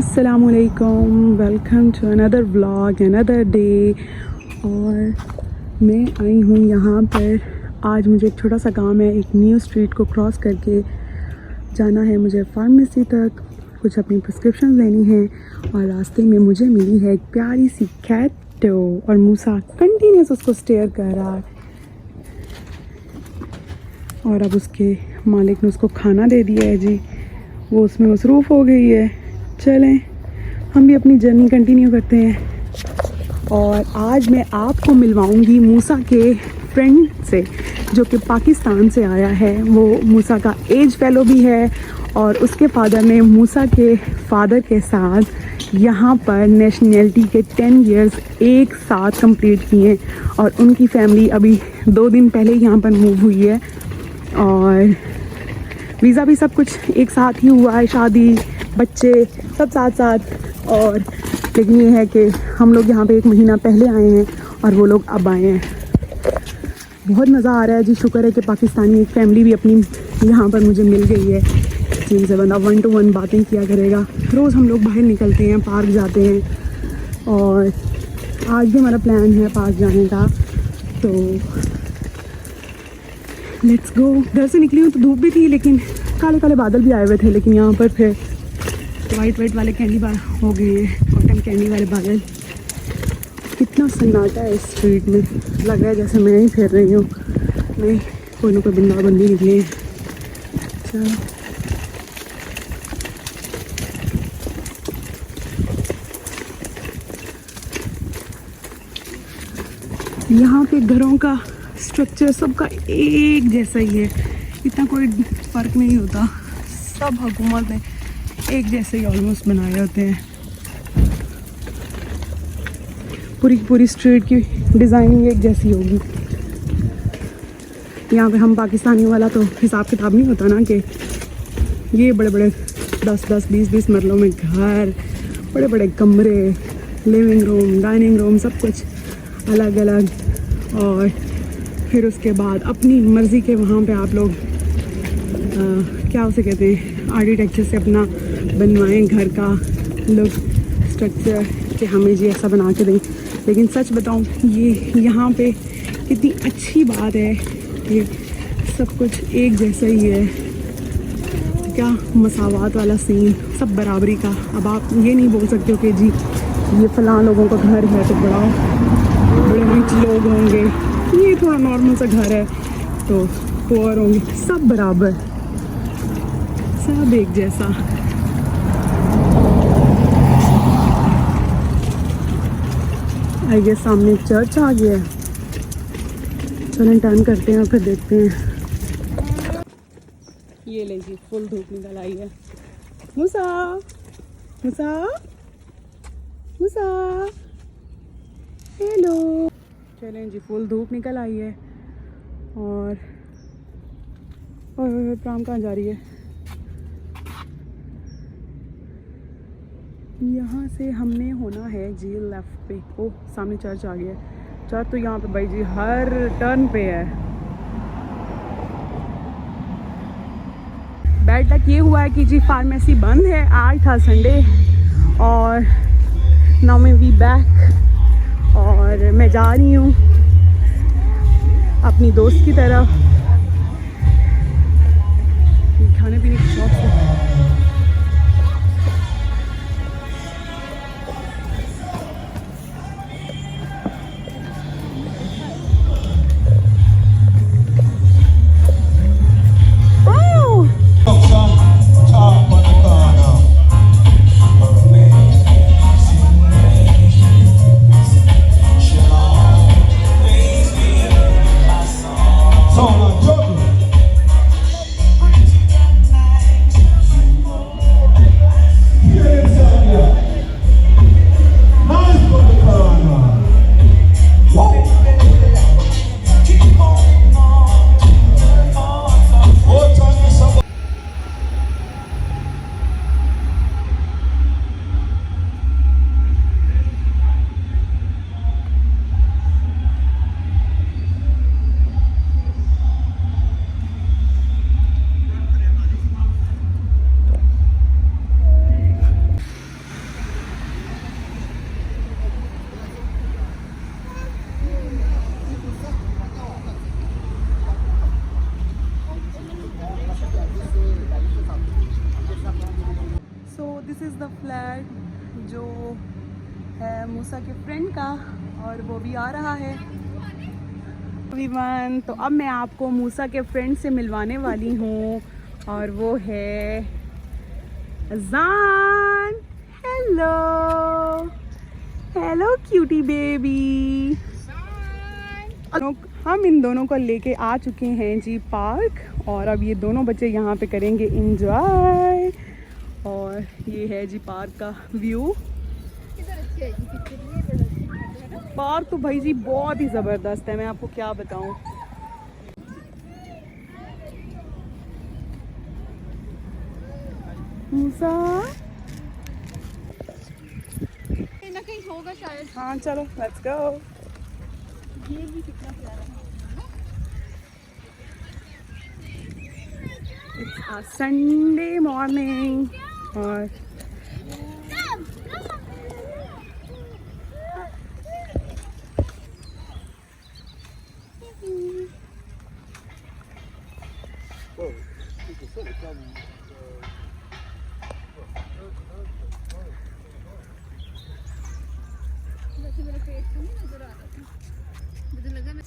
अस्सलामुअलैकुम, welcome to another vlog, another day. और मैं आई हूँ यहाँ पर। आज मुझे एक छोटा सा काम है, एक न्यू स्ट्रीट को क्रॉस करके जाना है मुझे फार्मेसी तक, कुछ अपनी प्रिस्क्रिप्शन लेनी है। और रास्ते में मुझे मिली है एक प्यारी सी कैट और मूसा कंटिन्यूस उसको स्टेयर कर रहा है। और अब उसके मालिक ने उसको खाना दे दिया है जी, वो उसमें मसरूफ़ हो गई है। चलें हम भी अपनी जर्नी कंटिन्यू करते हैं। और आज मैं आपको मिलवाऊंगी मूसा के फ्रेंड से, जो कि पाकिस्तान से आया है। वो मूसा का एज फेलो भी है और उसके फादर ने मूसा के फादर के साथ यहाँ पर नेशनैलिटी के 10 इयर्स एक साथ कंप्लीट किए। और उनकी फैमिली अभी 2 दिन पहले यहाँ पर मूव हुई है और वीज़ा भी सब कुछ एक साथ ही हुआ है, शादी बच्चे सब साथ साथ। और लेकिन ये है कि हम लोग यहाँ पे 1 महीना पहले आए हैं और वो लोग अब आए हैं। बहुत मज़ा आ रहा है जी, शुक्र है कि पाकिस्तानी एक फैमिली भी अपनी यहाँ पर मुझे मिल गई है, जिनसे बंदा 1 to 1 बातें किया करेगा। रोज़ हम लोग बाहर निकलते हैं, पार्क जाते हैं और आज भी हमारा प्लान है पार्क जाने का। तो लेट्स गो। घर से निकली हूँ तो धूप भी थी, लेकिन काले काले बादल भी आए हुए थे। लेकिन यहाँ पर फिर वाइट वाले कैंडी बार हो गए हैं, ऑटम कैंडी वाले बादल। कितना सन्नाटा है इस स्ट्रीट में, लग रहा है जैसे मैं ही फिर रही हूँ, नहीं कोई ना कोई बंदा बंदी निकले हैं। चलो यहाँ पे घरों का स्ट्रक्चर सबका एक जैसा ही है, इतना कोई फ़र्क नहीं होता। सब हुकूमत ने एक जैसे ही ऑलमोस्ट बनाए होते हैं। पूरी स्ट्रीट की डिज़ाइनिंग एक जैसी होगी। यहाँ पे हम पाकिस्तानी वाला तो हिसाब किताब नहीं होता ना, कि ये बड़े बड़े 10-10, 20-20 मरलों में घर, बड़े बड़े कमरे, लिविंग रूम, डाइनिंग रूम, सब कुछ अलग अलग। और फिर उसके बाद अपनी मर्ज़ी के वहाँ पे आप लोग क्या उसे कहते हैं, आर्किटेक्चर से अपना बनवाएं घर का लुक स्ट्रक्चर, कि हमें जी ऐसा बना के दें। लेकिन सच बताऊं, ये यहाँ पे कितनी अच्छी बात है कि सब कुछ एक जैसा ही है। क्या मसावात वाला सीन, सब बराबरी का। अब आप ये नहीं बोल सकते हो कि जी ये फ़लाँ लोगों का घर है तो बड़े रिच लोग होंगे, ये थोड़ा नॉर्मल सा घर है तो पुअर होंगे। सब बराबर, सब एक जैसा। आई गेस सामने एक चर्च आ गया है। चलें टर्न करते हैं और फिर देखते हैं। ये लीजिए फुल धूप निकल आई है। मूसा मूसा मूसा, हेलो। चलें जी, फुल धूप निकल आई है। और प्राम कहाँ जा रही है? यहाँ से हमने होना है जी लेफ़्ट पे। ओह सामने चर्च आ गया है। चर्च तो यहाँ पे भाई जी हर टर्न पे है। बैड तक ये हुआ है कि जी फार्मेसी बंद है, आज था संडे। और नाउ मैं वी बैक और मैं जा रही हूँ अपनी दोस्त की तरफ खाने पीने की शौक से। दिस इज़ द फ्लैट जो है मूसा के फ्रेंड का, और वो भी आ रहा है एवरीवन। तो अब मैं आपको मूसा के फ्रेंड से मिलवाने वाली हूँ, और वो है अजान। Hello hello cutie baby. हम इन दोनों को लेके आ चुके हैं जी पार्क, और अब ये दोनों बच्चे यहाँ पे करेंगे एंजॉय। और ये है जी पार्क का व्यू। पार्क तो भाई जी बहुत ही ज़बरदस्त है, मैं आपको क्या बताऊँ। मूसा कहीं ना कहीं होगा शायद। हाँ चलो लेट्स गो। ये भी कितना प्यारा है। इट्स अ संडे मॉर्निंग, और वैसे मेरा पेट तो नहीं नजर आ रहा था, मुझे लगा मैं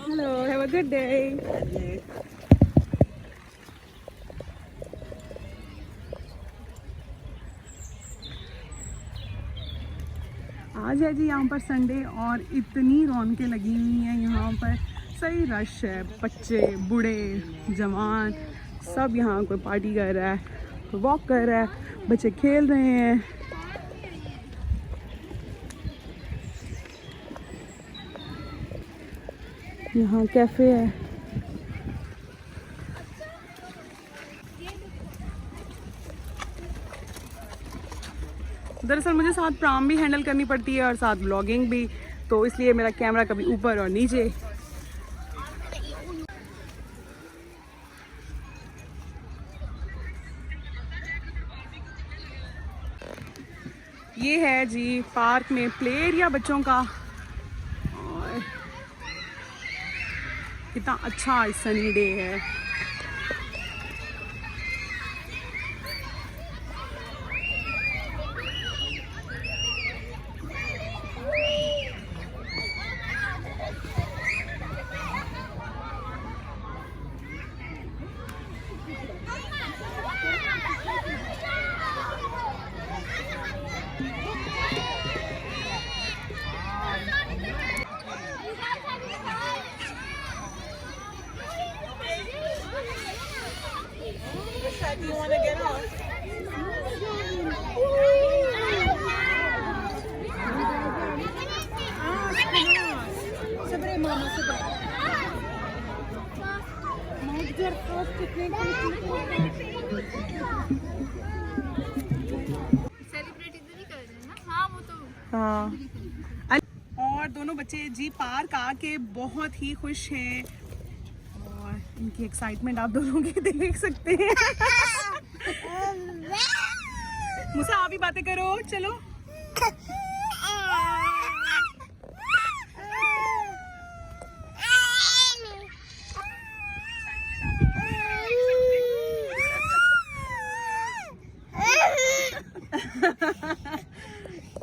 hello have a good day. आज है जी यहाँ पर संडे, और इतनी रौनकें लगी हुई हैं यहाँ पर। सही रश है, बच्चे बूढ़े जवान सब यहाँ, कोई पार्टी कर रहा है, कोई वॉक कर रहा है, बच्चे खेल रहे हैं। यहाँ कैफे है। दरअसल मुझे साथ प्राम भी हैंडल करनी पड़ती है और साथ व्लॉगिंग भी, तो इसलिए मेरा कैमरा कभी ऊपर और नीचे। ये है जी पार्क में प्ले एरिया बच्चों का, और कितना अच्छा सनी डे है। You want to get off? Sabre mama, sabre. Celebrate इधर ही कर रहे हैं ना। हाँ वो तो हाँ। और दोनों बच्चे जी पार्क आके बहुत ही खुश हैं, और इनकी एक्साइटमेंट आप दोनों की देख सकते हैं। मुझसे आप ही बातें करो, चलो।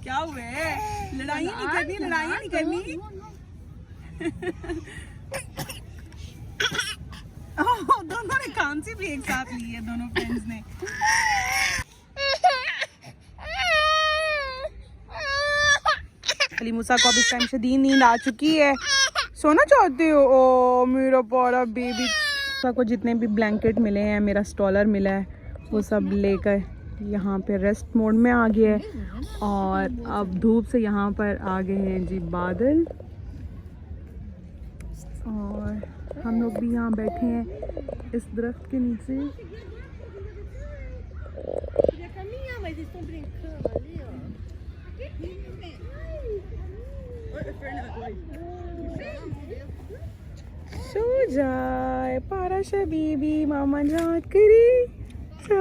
क्या हुआ है? लड़ाइयाँ नहीं करनी, लड़ाइयाँ नहीं करनी। दोनों ने खांसी भी एक साथ ली है, दोनों फ्रेंड्स ने। अली मूसा को अब इस टाइम शदीद नींद आ चुकी है। सोना चाहते हो? ओ मेरा प्यारा बेबी। मूसा को जितने भी ब्लैंकेट मिले हैं, मेरा स्टॉलर मिला है, वो सब लेकर यहाँ पे रेस्ट मोड में आ गया है। और अब धूप से यहाँ पर आ गए हैं जी बादल, और हम लोग भी यहाँ बैठे हैं इस दरख्त के नीचे। Mas eles estão brincando ali, ó. सो जाए पारा शबीबी मामा जात करी तो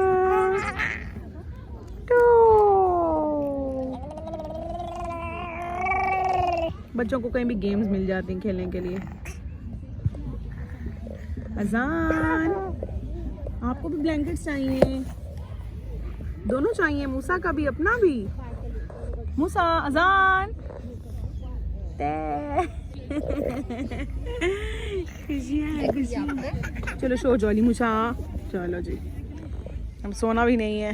बच्चों को कहीं भी गेम्स मिल जाती हैं खेलने के लिए। अजान, आपको भी ब्लैंकेट्स चाहिए? दोनों चाहिए, मूसा का भी अपना भी। मूसा अजान खुशियाँ है खुशियाँ। चलो सो जॉली मूसा, चलो जी, अब सोना भी नहीं है।